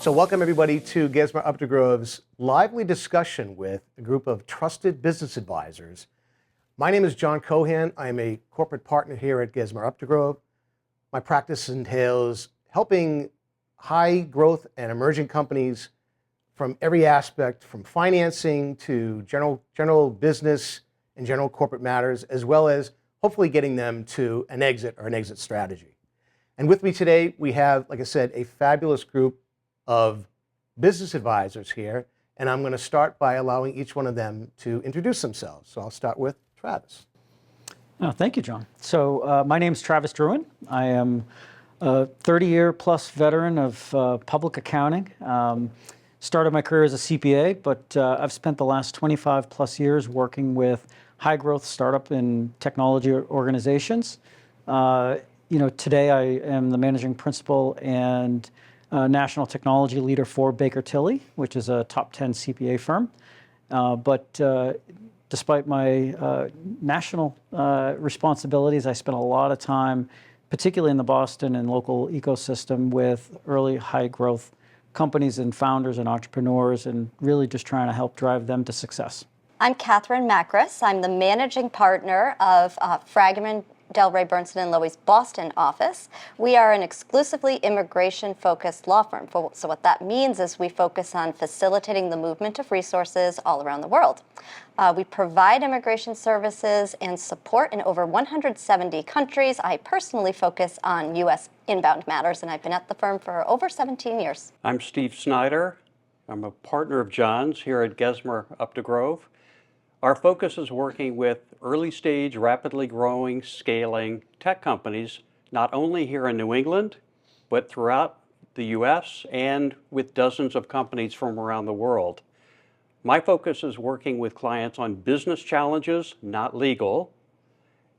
So welcome everybody to Gesmer Updegrove's lively discussion with a group of trusted business advisors. My name is John Cohan. I am a corporate partner here at Gesmer Updegrove. My practice entails helping high growth and emerging companies from every aspect, from financing to general business and general corporate matters, as well as hopefully getting them to an exit or an exit strategy. And with me today, we have, like I said, a fabulous group of business advisors here, and I'm going to start by allowing each one of them to introduce themselves. So I'll start with Travis. Thank you, John. So my name is Travis Drouin. I am a 30-year plus veteran of public accounting. Started my career as a CPA, but I've spent the last 25 plus years working with high growth startup and technology organizations. Today I am the managing principal and national technology leader for Baker Tilly, which is a top 10 CPA firm. But despite my national responsibilities, I spent a lot of time, particularly in the Boston and local ecosystem, with early high growth companies and founders and entrepreneurs, and really just trying to help drive them to success. I'm Macris. I'm the managing partner of Fragomen, Bernsen, and Loewy's Boston office. We are an exclusively immigration-focused law firm. So what that means is we focus on facilitating the movement of resources all around the world. We provide immigration services and support in over 170 countries. I personally focus on U.S. inbound matters, and I've been at the firm for over 17 years. I'm Steve Snyder. I'm a partner of John's here at Gesmer Updegrove. Our focus is working with early stage, rapidly growing, scaling tech companies, not only here in New England, but throughout the US and with dozens of companies from around the world. My focus is working with clients on business challenges, not legal.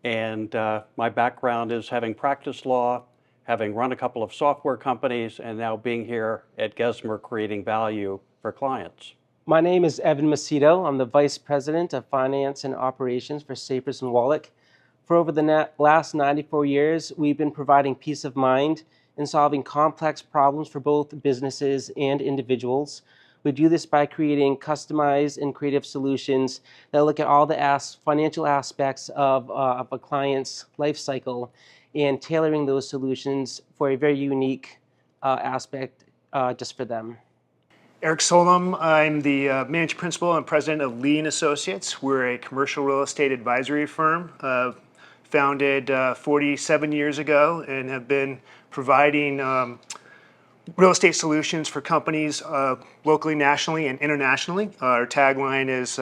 And my background is having practiced law, having run a couple of software companies, and now being here at Gesmer creating value for clients. My name is Evan Macedo. I'm the Vice President of Finance and Operations for Sapers and Wallack. For over the last 94 years, we've been providing peace of mind in solving complex problems for both businesses and individuals. We do this by creating customized and creative solutions that look at all the financial aspects of a client's life cycle and tailoring those solutions for a very unique aspect just for them. Eric Solem, I'm the managing principal and president of Lee & Associates. We're a commercial real estate advisory firm founded 47 years ago and have been providing real estate solutions for companies locally, nationally, and internationally. Our tagline is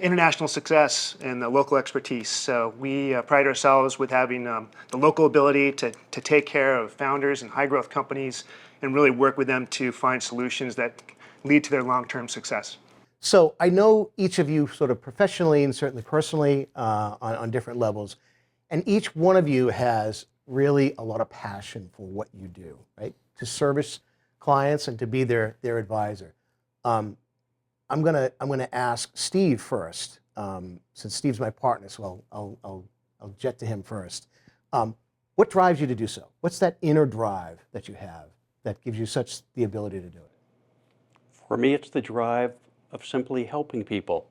international success and the local expertise. So we pride ourselves with having the local ability to take care of founders and high growth companies and really work with them to find solutions that lead to their long-term success. So I know each of you sort of professionally and certainly personally on different levels, and each one of you has really a lot of passion for what you do, right? To service clients and to be their advisor. I'm gonna ask Steve first, since Steve's my partner, so I'll jet to him first. What drives you to do so? What's that inner drive that you have that gives you such the ability to do it? For me, it's the drive of simply helping people,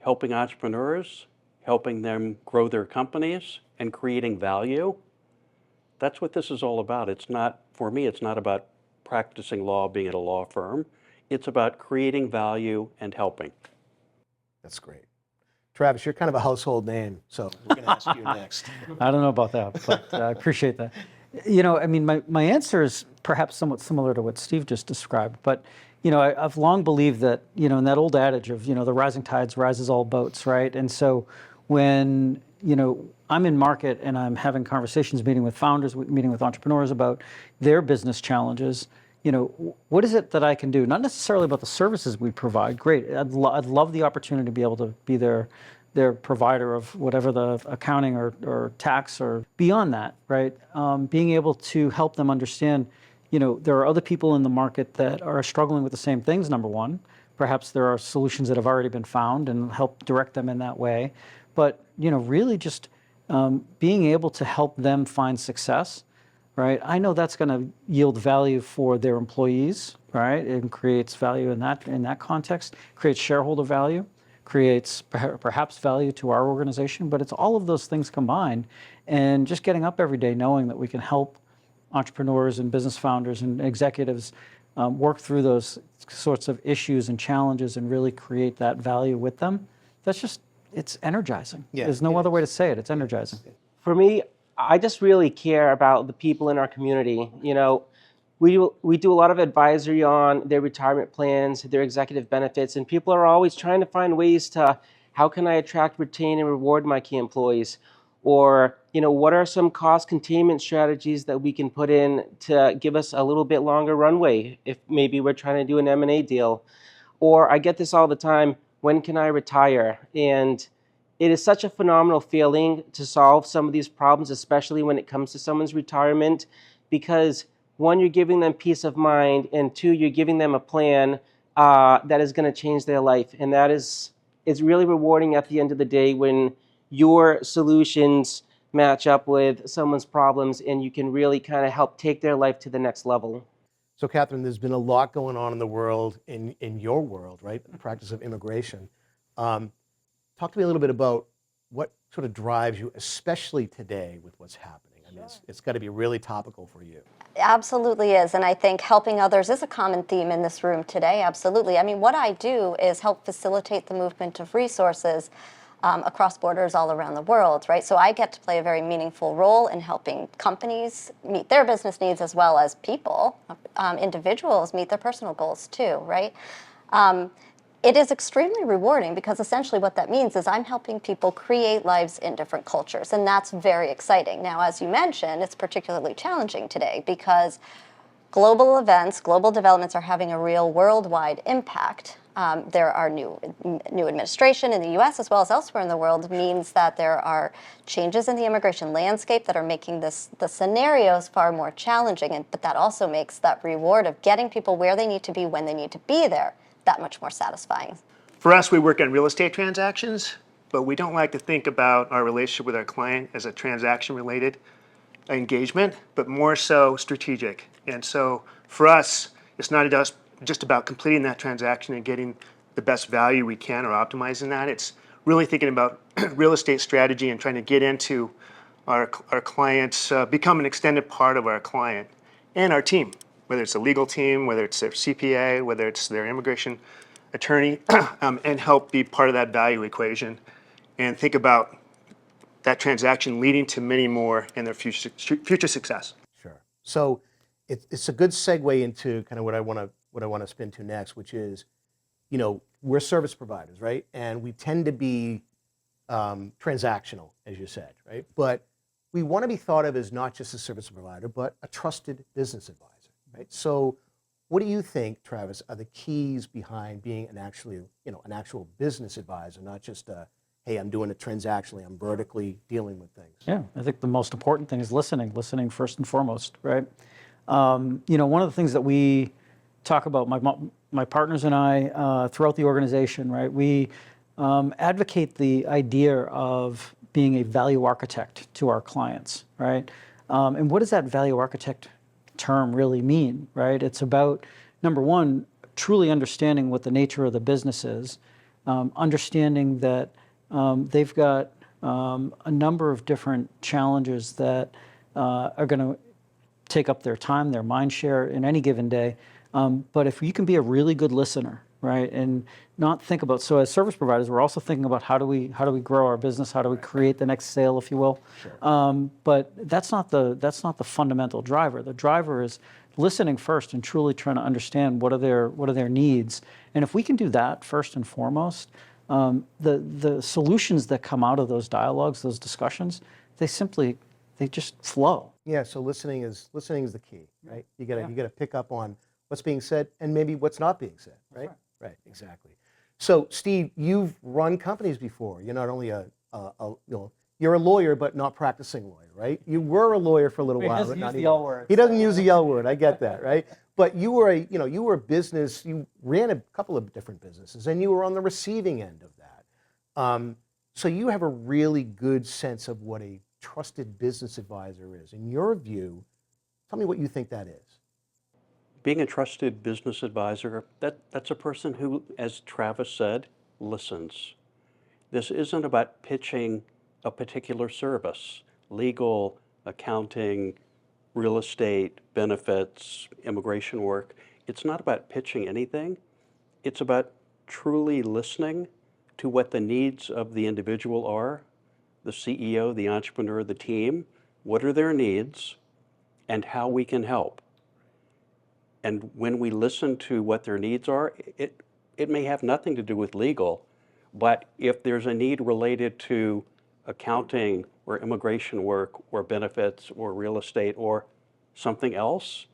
helping entrepreneurs, helping them grow their companies, and creating value. That's what this is all about. It's not, for me, it's not about practicing law, being at a law firm. It's about creating value and helping. That's great. Travis, you're kind of a household name, so we're going to ask you next. I don't know about that, but I appreciate that. You know, I mean, my answer is perhaps somewhat similar to what Steve just described, but, you know, I've long believed that, you know, in that old adage of, you know, the rising tides rises all boats, right? And so when, you know, I'm in market and I'm having conversations, meeting with founders, meeting with entrepreneurs about their business challenges, you know, what is it that I can do? Not necessarily about the services we provide. Great, I'd love the opportunity to be able to be their provider of whatever the accounting or tax or beyond that, right? Being able to help them understand, you know, there are other people in the market that are struggling with the same things, number one. Perhaps there are solutions that have already been found and help direct them in that way. But, you know, really just being able to help them find success right? I know that's going to yield value for their employees, right? It creates value in that context, creates shareholder value, creates perhaps value to our organization, but it's all of those things combined. And just getting up every day knowing that we can help entrepreneurs and business founders and executives work through those sorts of issues and challenges and really create that value with them, it's energizing. Yeah, There's no other way to say it. It's energizing. For me, I just really care about the people in our community. You know, we do a lot of advisory on their retirement plans, their executive benefits, and people are always trying to find ways to, how can I attract, retain, and reward my key employees? Or, you know, what are some cost containment strategies that we can put in to give us a little bit longer runway if maybe we're trying to do an M&A deal? Or I get this all the time, when can I retire? And it is such a phenomenal feeling to solve some of these problems, especially when it comes to someone's retirement, because one, you're giving them peace of mind, and two, you're giving them a plan that is going to change their life. And that is, it's really rewarding at the end of the day when your solutions match up with someone's problems and you can really kind of help take their life to the next level. So, Catherine, there's been a lot going on in the world, in your world, right? The practice of immigration. Talk to me a little bit about what sort of drives you, especially today with what's happening. I mean, it's got to be really topical for you. Absolutely is, and I think helping others is a common theme in this room today, absolutely. I mean, what I do is help facilitate the movement of resources across borders all around the world, right? So I get to play a very meaningful role in helping companies meet their business needs as well as people, individuals meet their personal goals too, right? It is extremely rewarding because essentially what that means is I'm helping people create lives in different cultures, and that's very exciting. Now, as you mentioned, it's particularly challenging today because global events, global developments are having a real worldwide impact. There are new administration in the U.S. as well as elsewhere in the world means that there are changes in the immigration landscape that are making the scenarios far more challenging, but that also makes that reward of getting people where they need to be when they need to be there that much more satisfying. For us, we work on real estate transactions, but we don't like to think about our relationship with our client as a transaction-related engagement, but more so strategic. And so for us, it's not just about completing that transaction and getting the best value we can or optimizing that. It's really thinking about real estate strategy and trying to get into our clients, become an extended part of our client and our team, whether it's a legal team, whether it's their CPA, whether it's their immigration attorney, and help be part of that value equation and think about that transaction leading to many more in their future success. Sure. So it's a good segue into kind of what I want to spin to next, which is, you know, we're service providers, right? And we tend to be transactional, as you said, right? But we want to be thought of as not just a service provider, but a trusted business advisor, right? So what do you think, Travis, are the keys behind being an actual business advisor, not just a, hey, I'm doing it transactionally, I'm vertically dealing with things? Yeah, I think the most important thing is listening first and foremost, right? You know, one of the things that we talk about, my partners and I, throughout the organization, right, we advocate the idea of being a value architect to our clients, right? And what does that value architect term really mean, right? It's about, number one, truly understanding what the nature of the business is, understanding that they've got a number of different challenges that are going to take up their time, their mind share in any given day. But if you can be a really good listener, right, and not think about, so as service providers, we're also thinking about how do we grow our business, how do we create the next sale, if you will. Sure. But that's not the fundamental driver. The driver is listening first and truly trying to understand what are their needs. And if we can do that first and foremost, the solutions that come out of those dialogues, those discussions, they just flow. Yeah, so listening is the key, right? You gotta pick up on what's being said and maybe what's not being said, right? Right, exactly. So, Steve, you've run companies before. You're not only you're a lawyer, but not practicing lawyer, right? You were a lawyer for a little while. He doesn't use the L word. He doesn't use the L word. I get that, right? But you were a business. You ran a couple of different businesses, and you were on the receiving end of that. So you have a really good sense of what a trusted business advisor is. In your view, Tell me what you think that is. Being a trusted business advisor, that's a person who, as Travis said, listens. This isn't about pitching a particular service, legal, accounting, real estate, benefits, immigration work. It's not about pitching anything. It's about truly listening to what the needs of the individual are, the CEO, the entrepreneur, the team, what are their needs, and how we can help. And when we listen to what their needs are, it may have nothing to do with legal, but if there's a need related to accounting or immigration work or benefits or real estate or something else,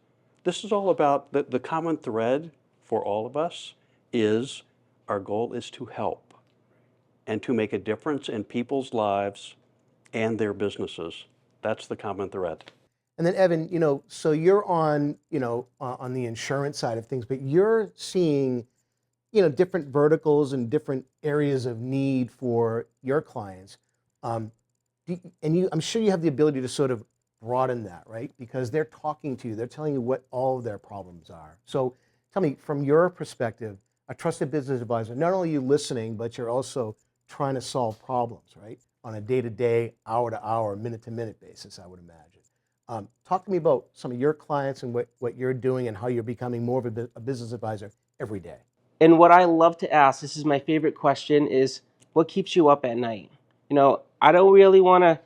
this is all about the common thread for all of us is our goal is to help and to make a difference in people's lives and their businesses. That's the common thread. And then Evan, so you're on, on the insurance side of things, but you're seeing, different verticals and different areas of need for your clients. I'm sure you have the ability to sort of broaden that, right? Because they're talking to you, they're telling you what all of their problems are. So tell me, from your perspective, a trusted business advisor, not only are you listening, but you're also trying to solve problems, right? On a day-to-day, hour-to-hour, minute-to-minute basis, I would imagine. Talk to me about some of your clients and what you're doing and how you're becoming more of a business advisor every day. And what I love to ask, this is my favorite question, is what keeps you up at night? I don't really want to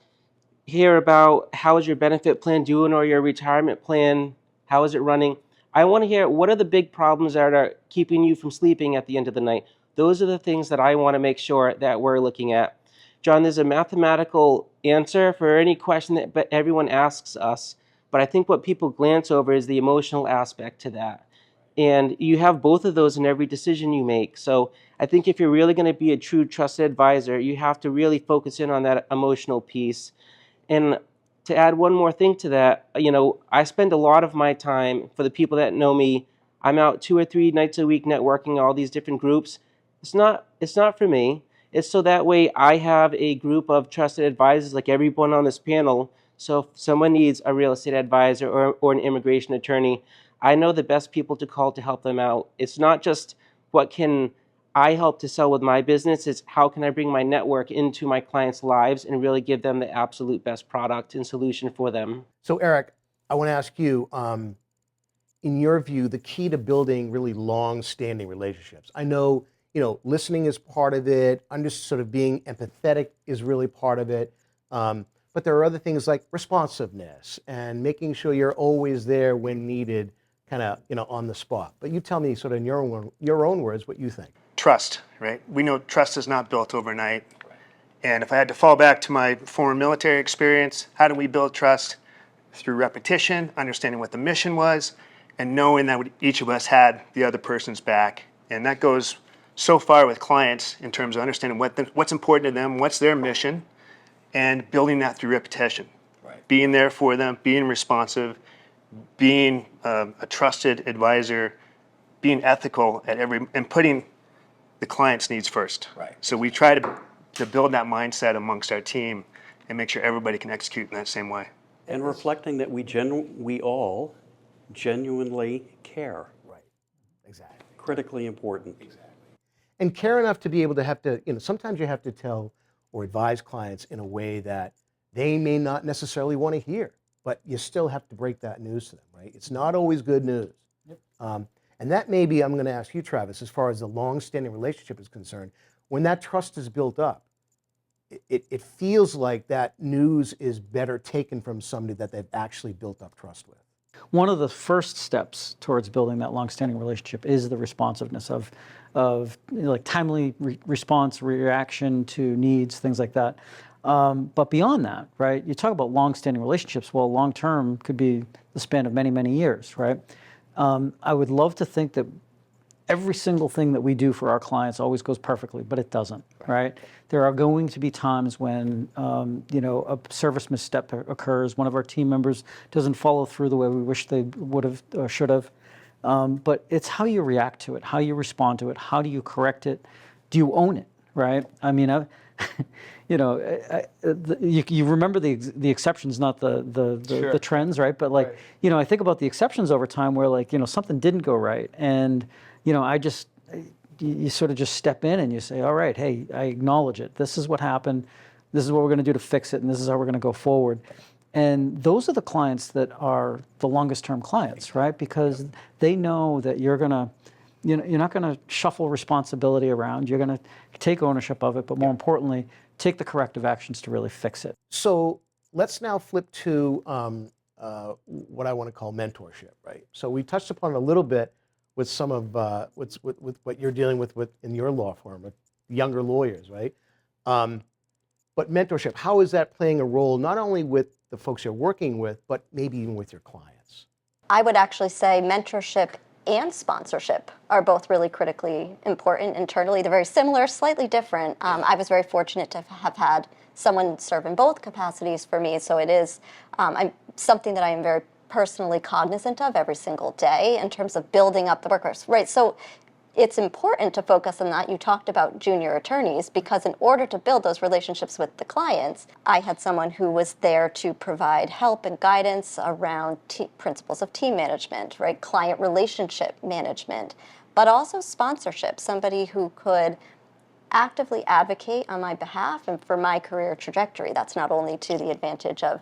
hear about how is your benefit plan doing or your retirement plan, how is it running. I want to hear what are the big problems that are keeping you from sleeping at the end of the night. Those are the things that I want to make sure that we're looking at. John, there's a mathematical answer for any question that everyone asks us, but I think what people glance over is the emotional aspect to that. And you have both of those in every decision you make. So I think if you're really going to be a true trusted advisor, you have to really focus in on that emotional piece. And to add one more thing to that, I spend a lot of my time, for the people that know me, I'm out 2 or 3 nights a week networking all these different groups. It's not for me. It's so that way I have a group of trusted advisors like everyone on this panel. So if someone needs a real estate advisor or an immigration attorney, I know the best people to call to help them out. It's not just what can I help to sell with my business, it's how can I bring my network into my clients' lives and really give them the absolute best product and solution for them. So Eric, I want to ask you, in your view, the key to building really long-standing relationships. I know, listening is part of it, just sort of being empathetic is really part of it, but there are other things like responsiveness and making sure you're always there when needed, kind of, on the spot. But you tell me sort of in your own words what you think. Trust, right? We know trust is not built overnight. And if I had to fall back to my former military experience, how do we build trust? Through repetition, understanding what the mission was, and knowing that each of us had the other person's back. And that goes so far with clients in terms of understanding what's important to them, what's their mission, and building that through repetition. Right. Being there for them, being responsive, being a trusted advisor, being ethical and putting the client's needs first. Right. So we try to build that mindset amongst our team and make sure everybody can execute in that same way. And reflecting that we all genuinely care. Right, exactly. Critically important. Exactly. And care enough to be able to sometimes you have to tell or advise clients in a way that they may not necessarily want to hear, but you still have to break that news to them, right? It's not always good news. Yep. And that maybe I'm going to ask you, Travis, as far as the long-standing relationship is concerned, when that trust is built up, it feels like that news is better taken from somebody that they've actually built up trust with. One of the first steps towards building that long-standing relationship is the responsiveness of like timely response, reaction to needs, things like that. But beyond that, right, you talk about long-standing relationships. Well, long-term could be the span of many, many years, right? I would love to think that every single thing that we do for our clients always goes perfectly, but it doesn't, right? There are going to be times when, a service misstep occurs, one of our team members doesn't follow through the way we wish they would have or should have. But it's how you react to it, how you respond to it, how do you correct it, do you own it, right? I mean, You remember the exceptions, not the trends, right? But like, I think about the exceptions over time where like, something didn't go right. And, you sort of just step in and you say, all right, hey, I acknowledge it. This is what happened. This is what we're going to do to fix it. And this is how we're going to go forward. And those are the clients that are the longest term clients, right? Because they know that you're not going to shuffle responsibility around. You're going to take ownership of it, but more importantly, take the corrective actions to really fix it. So let's now flip to what I want to call mentorship, right? So we touched upon it a little bit with some of with what you're dealing with in your law firm, with younger lawyers, right? But mentorship, how is that playing a role not only with the folks you're working with, but maybe even with your clients? I would actually say mentorship and sponsorship are both really critically important internally. They're very similar, slightly different. I was very fortunate to have had someone serve in both capacities for me, so it is something that I am very personally cognizant of every single day in terms of building up the workforce, right? So it's important to focus on that. You talked about junior attorneys, because in order to build those relationships with the clients, I had someone who was there to provide help and guidance around principles of team management, right? Client relationship management, but also sponsorship, somebody who could actively advocate on my behalf and for my career trajectory. That's not only to the advantage of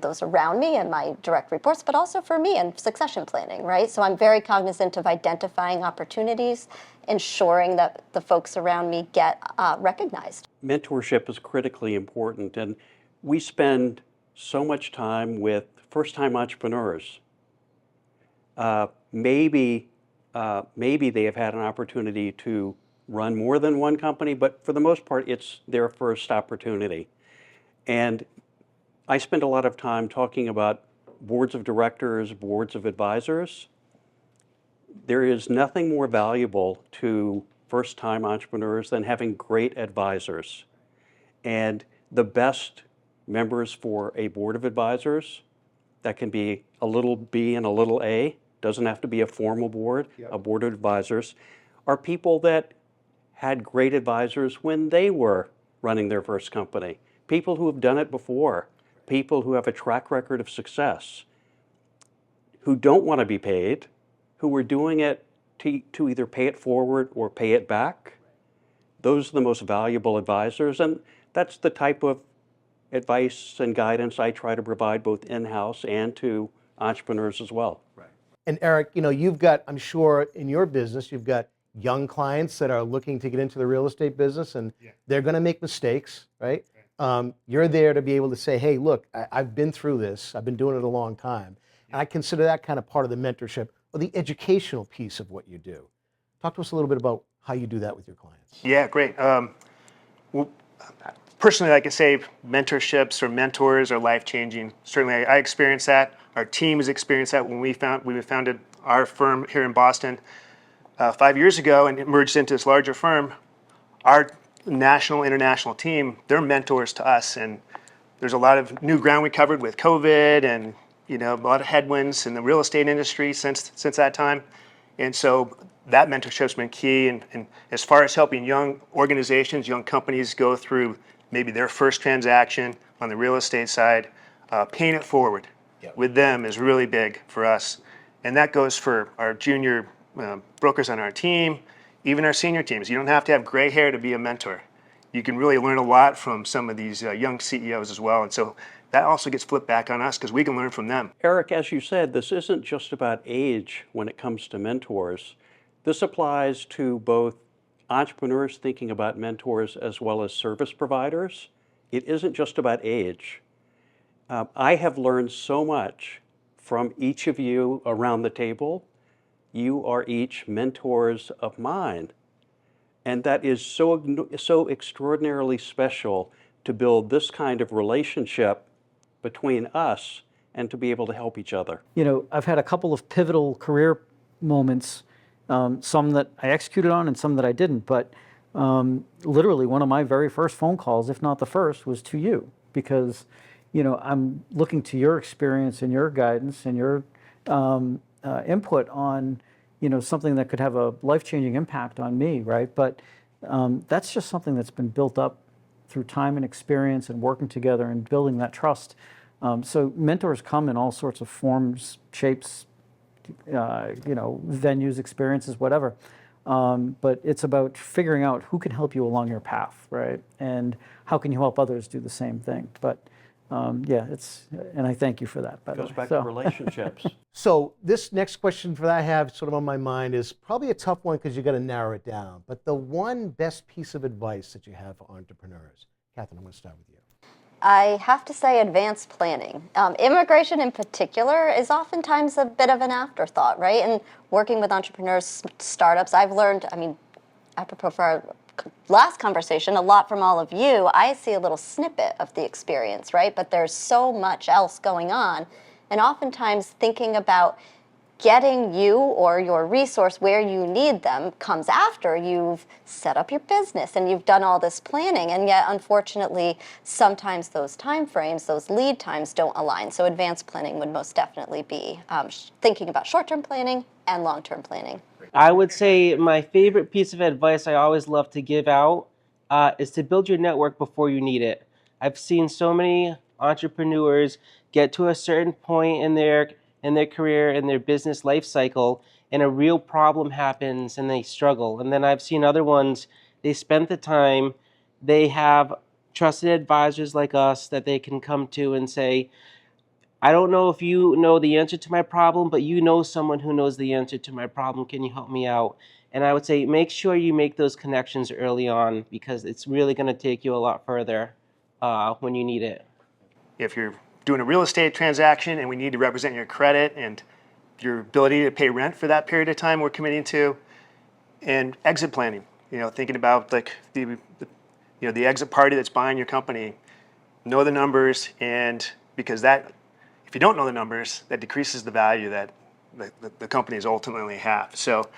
those around me and my direct reports, but also for me and succession planning, right? So I'm very cognizant of identifying opportunities, ensuring that the folks around me get recognized. Mentorship is critically important, and we spend so much time with first-time entrepreneurs. Maybe they have had an opportunity to run more than one company, but for the most part, it's their first opportunity. And I spend a lot of time talking about boards of directors, boards of advisors. There is nothing more valuable to first-time entrepreneurs than having great advisors. And the best members for a board of advisors, that can be a little B and a little A, doesn't have to be a formal board, a board of advisors, are people that had great advisors when they were running their first company, people who have done it before, people who have a track record of success, who don't want to be paid, who are doing it to either pay it forward or pay it back. Those are the most valuable advisors, and that's the type of advice and guidance I try to provide both in-house and to entrepreneurs as well. Right. And Eric, you've got, I'm sure in your business, you've got young clients that are looking to get into the real estate business, and they're going to make mistakes, right? You're there to be able to say, hey, look, I've been through this. I've been doing it a long time. And I consider that kind of part of the mentorship or the educational piece of what you do. Talk to us a little bit about how you do that with your clients. Yeah, great. Well, personally, I can say mentorships or mentors are life-changing. Certainly, I experienced that. Our team has experienced that when we founded our firm here in Boston 5 years ago and merged into this larger firm. Our national, international team, they're mentors to us, and there's a lot of new ground we covered with COVID and a lot of headwinds in the real estate industry since that time. And so that mentorship's been key, and as far as helping young organizations, young companies go through maybe their first transaction on the real estate side, paying it forward with them is really big for us. And that goes for our junior brokers on our team, even our senior teams. You don't have to have gray hair to be a mentor. You can really learn a lot from some of these young CEOs as well. And so that also gets flipped back on us because we can learn from them. Eric, as you said, this isn't just about age when it comes to mentors. This applies to both entrepreneurs thinking about mentors as well as service providers. It isn't just about age. I have learned so much from each of you around the table. You are each mentors of mine. And that is so extraordinarily special to build this kind of relationship between us and to be able to help each other. I've had a couple of pivotal career moments, some that I executed on and some that I didn't, but literally one of my very first phone calls, if not the first, was to you, because I'm looking to your experience and your guidance and your input on something that could have a life-changing impact on me, right? But That's just something that's been built up through time and experience and working together and building that trust. So mentors come in all sorts of forms, shapes, venues, experiences, whatever. But it's about figuring out who can help you along your path, right? And how can you help others do the same thing? But and I thank you for that, by the way. Goes back to relationships. So this next question that I have sort of on my mind is probably a tough one because you got to narrow it down. But the one best piece of advice that you have for entrepreneurs, Catherine, I'm going to start with you. I have to say advanced planning. Immigration in particular is oftentimes a bit of an afterthought, right? And working with entrepreneurs, startups, I've learned, apropos for our last conversation, a lot from all of you. I see a little snippet of the experience, right? But there's so much else going on. And oftentimes thinking about getting you or your resource where you need them comes after you've set up your business and you've done all this planning. And yet, unfortunately, sometimes those time frames, those lead times don't align. So advanced planning would most definitely be thinking about short-term planning and long-term planning. I would say my favorite piece of advice I always love to give out is to build your network before you need it. I've seen so many entrepreneurs get to a certain point in their career, in their business life cycle, and a real problem happens and they struggle. And then I've seen other ones, they spent the time, they have trusted advisors like us that they can come to and say, I don't know if you know the answer to my problem, but you know someone who knows the answer to my problem. Can you help me out? And I would say make sure you make those connections early on because it's really going to take you a lot further when you need it. If you're doing a real estate transaction and we need to represent your credit and your ability to pay rent for that period of time we're committing to, and exit planning, thinking about like the exit party that's buying your company, know the numbers, and because that, if you don't know the numbers, that decreases the value that the companies ultimately have. So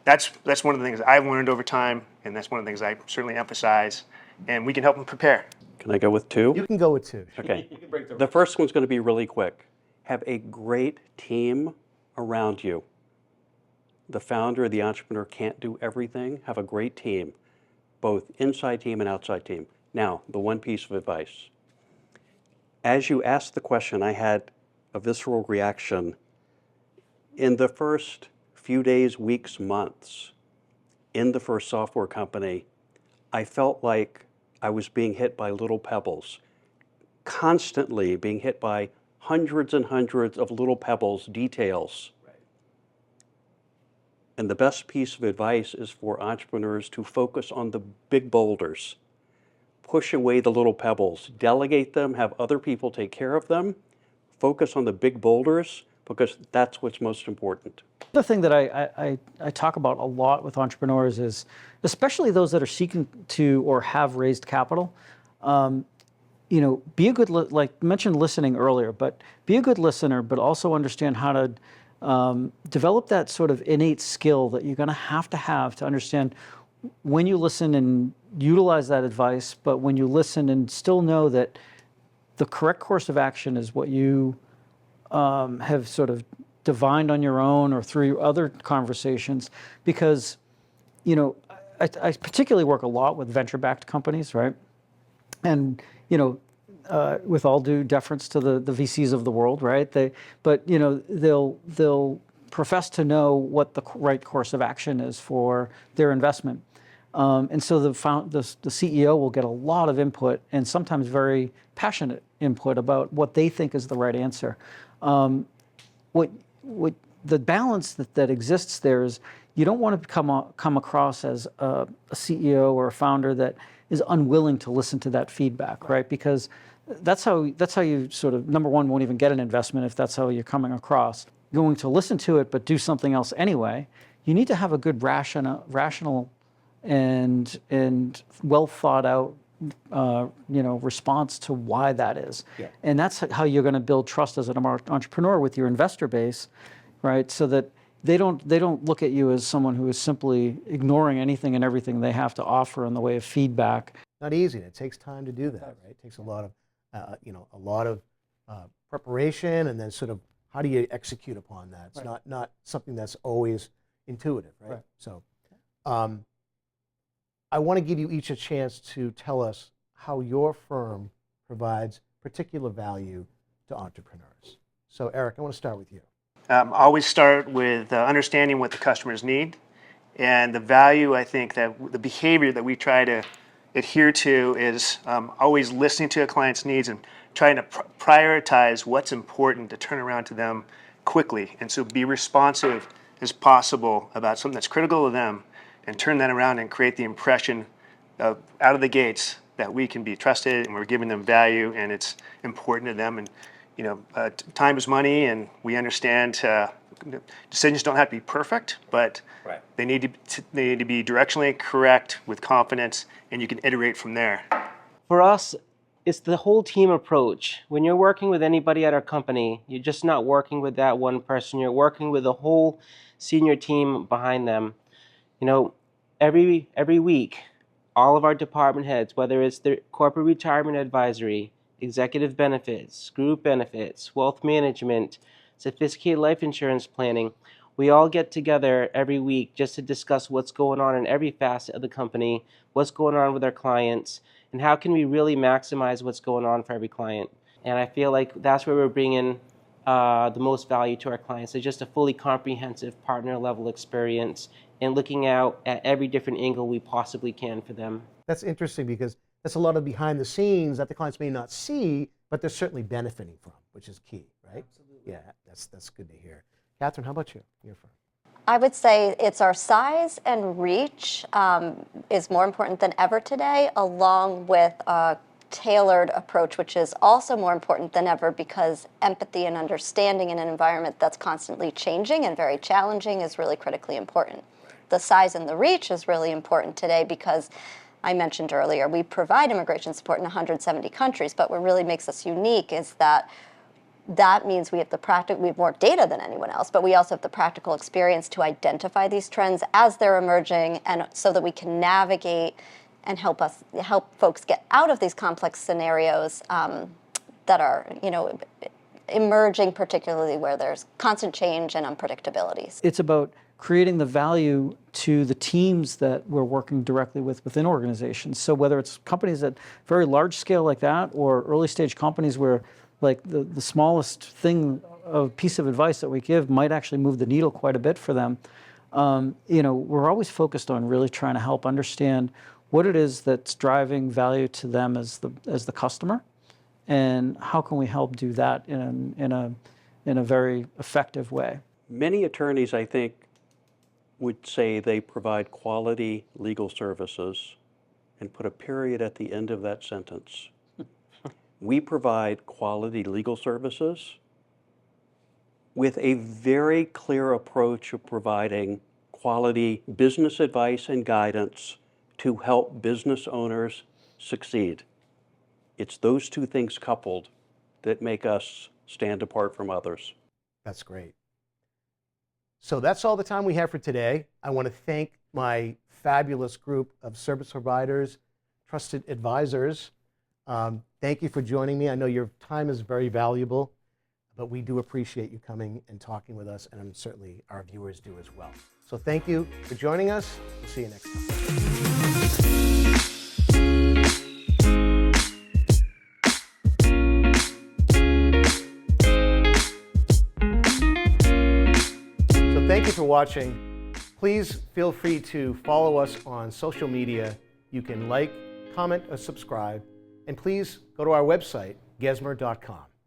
that's one of the things I've learned over time, and that's one of the things I certainly emphasize, and we can help them prepare. Can I go with two? You can go with two. Okay. The first one's going to be really quick. Have a great team around you. The founder, the entrepreneur can't do everything. Have a great team, both inside team and outside team. Now, the one piece of advice. As you asked the question, I had a visceral reaction. In the first few days, weeks, months, in the first software company, I felt like I was being hit by little pebbles, constantly being hit by hundreds and hundreds of little pebbles, details. Right. And the best piece of advice is for entrepreneurs to focus on the big boulders, push away the little pebbles, delegate them, have other people take care of them, focus on the big boulders because that's what's most important. The thing that I talk about a lot with entrepreneurs is, especially those that are seeking to or have raised capital, be a good, like mentioned listening earlier, but be a good listener, but also understand how to develop that sort of innate skill that you're going to have to understand when you listen and utilize that advice, but when you listen and still know that the correct course of action is what you have sort of divined on your own or through other conversations, because, I particularly work a lot with venture-backed companies, right? And, with all due deference to the VCs of the world, right? They'll profess to know what the right course of action is for their investment. And so the CEO will get a lot of input and sometimes very passionate input about what they think is the right answer. What the balance that exists there is you don't want to come across as a CEO or a founder that is unwilling to listen to that feedback, right? Because that's how you sort of, number one, won't even get an investment if that's how you're coming across. Going to listen to it but do something else anyway. You need to have a good rational and well thought out response to why that is. Yeah. And that's how you're going to build trust as an entrepreneur with your investor base, right? So that they don't look at you as someone who is simply ignoring anything and everything they have to offer in the way of feedback. Not easy. It takes time to do that, right? It takes a lot of preparation, and then sort of how do you execute upon that? It's right. not, not something that's always intuitive, right? So, I want to give you each a chance to tell us how your firm provides particular value to entrepreneurs. So Eric, I want to start with you. Always start with understanding what the customers need, and the value, I think, that the behavior that we try to adhere to is always listening to a client's needs and trying to prioritize what's important to turn around to them quickly. And so be responsive as possible about something that's critical to them and turn that around and create the impression out of the gates that we can be trusted and we're giving them value and it's important to them. And time is money, and we understand decisions don't have to be perfect, but they need to be directionally correct with confidence, and you can iterate from there. For us, it's the whole team approach. When you're working with anybody at our company, you're just not working with that one person. You're working with the whole senior team behind them. Every week, all of our department heads, whether it's the corporate retirement advisory, executive benefits, group benefits, wealth management, sophisticated life insurance planning, we all get together every week just to discuss what's going on in every facet of the company, what's going on with our clients, and how can we really maximize what's going on for every client. And I feel like that's where we're bringing the most value to our clients. It's just a fully comprehensive partner level experience and looking out at every different angle we possibly can for them. That's interesting because that's a lot of behind the scenes that the clients may not see, but they're certainly benefiting from, which is key, right? Absolutely. Yeah, that's good to hear. Catherine, how about you, your firm? I would say it's our size and reach is more important than ever today, along with a tailored approach, which is also more important than ever because empathy and understanding in an environment that's constantly changing and very challenging is really critically important. The size and the reach is really important today because I mentioned earlier, we provide immigration support in 170 countries, but what really makes us unique is that means we have we have more data than anyone else, but we also have the practical experience to identify these trends as they're emerging, and so that we can navigate and help folks get out of these complex scenarios that are, emerging, particularly where there's constant change and unpredictabilities. It's about creating the value to the teams that we're working directly with within organizations. So whether it's companies at very large scale like that or early stage companies where like the smallest thing, a piece of advice that we give might actually move the needle quite a bit for them. We're always focused on really trying to help understand what it is that's driving value to them as the customer, and how can we help do that in a very effective way. Many attorneys, I think, would say they provide quality legal services and put a period at the end of that sentence. We provide quality legal services with a very clear approach of providing quality business advice and guidance to help business owners succeed. It's those two things coupled that make us stand apart from others. That's great. So that's all the time we have for today. I want to thank my fabulous group of service providers, trusted advisors. Thank you for joining me. I know your time is very valuable, but we do appreciate you coming and talking with us, and certainly our viewers do as well. So thank you for joining us. We'll see you next time. So thank you for watching. Please feel free to follow us on social media. You can like, comment, or subscribe. And please go to our website, gesmer.com.